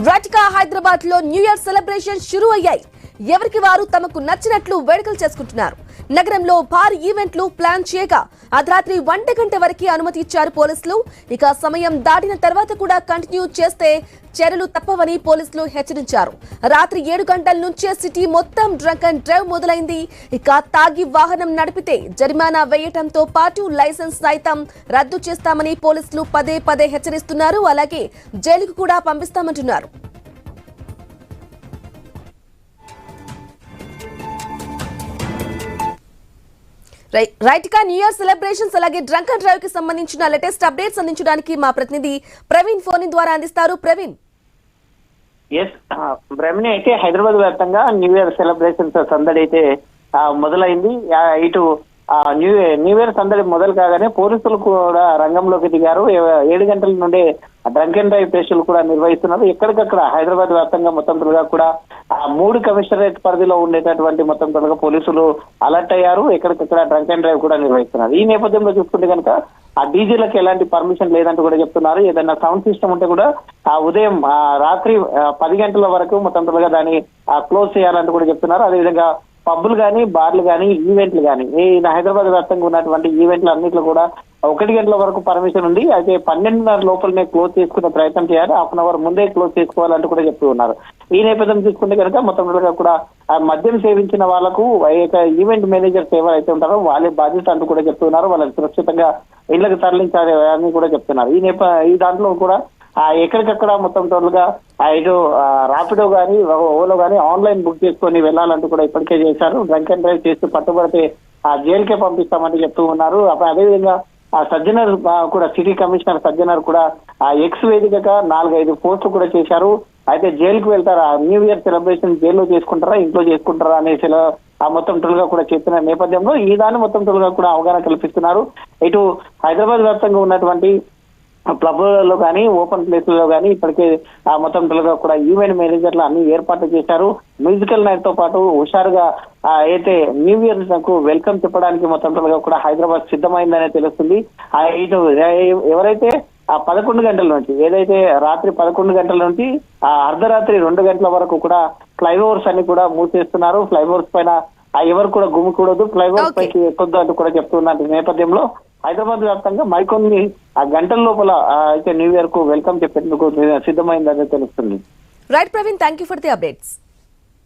రాటికా హైదరాబాద్ లో new year celebration షురూ అయ్యాయి. ఎవరికి వారు తమకు నచ్చినట్లు వేడుకలు చేసుకుంటున్నారు. నగరంలో భారీ ఈవెంట్లు ప్లాన్ చేయగా అర్ధరాత్రి 1 గంట వరకు అనుమతి ఇచ్చారు పోలీసులు. ఇక సమయం దాటిన తర్వాత కూడా కంటిన్యూ చేస్తే చర్యలు తప్పవని పోలీసులు హెచ్చరించారు. రాత్రి 7 గంటల నుంచే సిటీ మొత్తం డ్రంక్ అండ్ డ్రైవ్ మొదలైంది. ఇక తాగి వాహనం నడిపితే జరిమానా వేయటంతో పాటు లైసెన్స్ సైతం రద్దు చేస్తామని పోలీసులు పదే పదే హెచ్చరిస్తున్నారు. అలాగే జైలుకు కూడా పంపిస్తామంటున్నారు. రైట్గా న్యూ ఇయర్ సెలబ్రేషన్స్ అలాగే డ్రంక్ అండ్ డ్రైవ్ కి సంబంధించిన లేటెస్ట్ అప్డేట్స్ అందించడానికి మా ప్రతినిధి ప్రవీణ్ ఫోన్ ద్వారా అందిస్తారు. ప్రవీణ్. బ్రహ్మణి అయితే హైదరాబాద్ వ్యాప్తంగా న్యూ ఇయర్ సెలబ్రేషన్స్ సందడి అయితే మొదలైంది. ఇటు న్యూ ఇయర్ సందడి మొదలు కాగానే పోలీసులు కూడా రంగంలోకి దిగారు. 7 గంటల నుండే డ్రంక్ అండ్ డ్రైవ్ టెస్టులు కూడా నిర్వహిస్తున్నారు. ఎక్కడికక్కడ హైదరాబాద్ వ్యాప్తంగా మొత్తం తొలగా కూడా 3 కమిషనరేట్ పరిధిలో ఉండేటటువంటి మొత్తం తొలగా పోలీసులు అలర్ట్ అయ్యారు. ఎక్కడికక్కడ డ్రంక్ అండ్ డ్రైవ్ కూడా నిర్వహిస్తున్నారు. ఈ నేపథ్యంలో చూసుకుంటే కనుక ఆ డీజేలకు ఎలాంటి పర్మిషన్ లేదంటూ కూడా చెప్తున్నారు. ఏదైనా సౌండ్ సిస్టమ్ ఉంటే కూడా ఉదయం రాత్రి 10 గంటల వరకు మొత్తం తొలగా దాన్ని క్లోజ్ చేయాలంటూ కూడా చెప్తున్నారు. అదేవిధంగా పబ్బులు కానీ బార్లు కానీ ఈవెంట్లు కానీ ఈ హైదరాబాద్ వ్యాప్తంగా ఉన్నటువంటి ఈవెంట్లు అన్నింటిలో కూడా 1 గంటల వరకు పర్మిషన్ ఉంది. అయితే 12:30 లోపలనే క్లోజ్ చేసుకునే ప్రయత్నం చేయాలి. హాఫ్ అవర్ ముందే క్లోజ్ చేసుకోవాలంటూ కూడా చెప్తూ ఉన్నారు. ఈ నేపథ్యం చూసుకుంటే కనుక మొత్తం కూడా మద్యం సేవించిన వాళ్లకు ఈవెంట్ మేనేజర్స్ ఎవరైతే ఉంటారో వాళ్ళే బాధ్యత అంటూ కూడా చెప్తున్నారు. వాళ్ళని సురక్షితంగా ఇళ్లకు తరలించాలి అని కూడా చెప్తున్నారు. ఈ దాంట్లో కూడా ఎక్కడికక్కడ మొత్తం టోటల్గా ఇటు రాపిడో కానీ ఓలో కానీ ఆన్లైన్ బుక్ చేసుకొని వెళ్ళాలంటూ కూడా ఇప్పటికే చేశారు. డ్రంక్ అండ్ డ్రైవ్ చేస్తూ పట్టుబడితే జైలుకే పంపిస్తామని చెప్తూ ఉన్నారు. అదేవిధంగా సజ్జనర్ కూడా సిటీ కమిషనర్ సజ్జనర్ కూడా ఎక్స్ వేదికగా 4-5 పోస్టులు కూడా చేశారు. అయితే జైలుకు వెళ్తారా, న్యూ ఇయర్ సెలబ్రేషన్ జైల్లో చేసుకుంటారా ఇంట్లో చేసుకుంటారా అనేసి మొత్తం టోల్గా కూడా చెప్పిన నేపథ్యంలో ఈ దాన్ని మొత్తం టోల్గా కూడా అవగాహన కల్పిస్తున్నారు. ఇటు హైదరాబాద్ వ్యాప్తంగా ఉన్నటువంటి క్లబ్లలో కానీ ఓపెన్ ప్లేస్లలో కానీ ఇప్పటికే మొత్తం టోల్గా కూడా ఈవెంట్ మేనేజర్లు అన్ని ఏర్పాట్లు చేశారు. మ్యూజికల్ నైట్ తో పాటు హుషారుగా అయితే న్యూ ఇయర్ కు వెల్కమ్ చెప్పడానికి మొత్తం టోల్గా కూడా హైదరాబాద్ సిద్ధమైందనే తెలుస్తుంది. ఇటు ఎవరైతే 11 గంటల నుంచి ఏదైతే రాత్రి 11 గంటల నుంచి అర్ధరాత్రి 2 గంటల వరకు కూడా ఫ్లైఓవర్స్ అన్ని కూడా మూసేస్తున్నారు. ఫ్లైఓవర్స్ పైన ఎవరు కూడా గుమికూడదు, ఫ్లైఓవర్స్ పైకి ఎక్కొద్దు అంటూ కూడా చెప్తున్న నేపథ్యంలో హైదరాబాద్ వ్యాప్తంగా మరికొన్ని గంటల లోపల అయితే న్యూ ఇయర్ కు వెల్కమ్ చెప్పేందుకు సిద్ధమైందని తెలుస్తుంది. Right Praveen, thank you for the updates.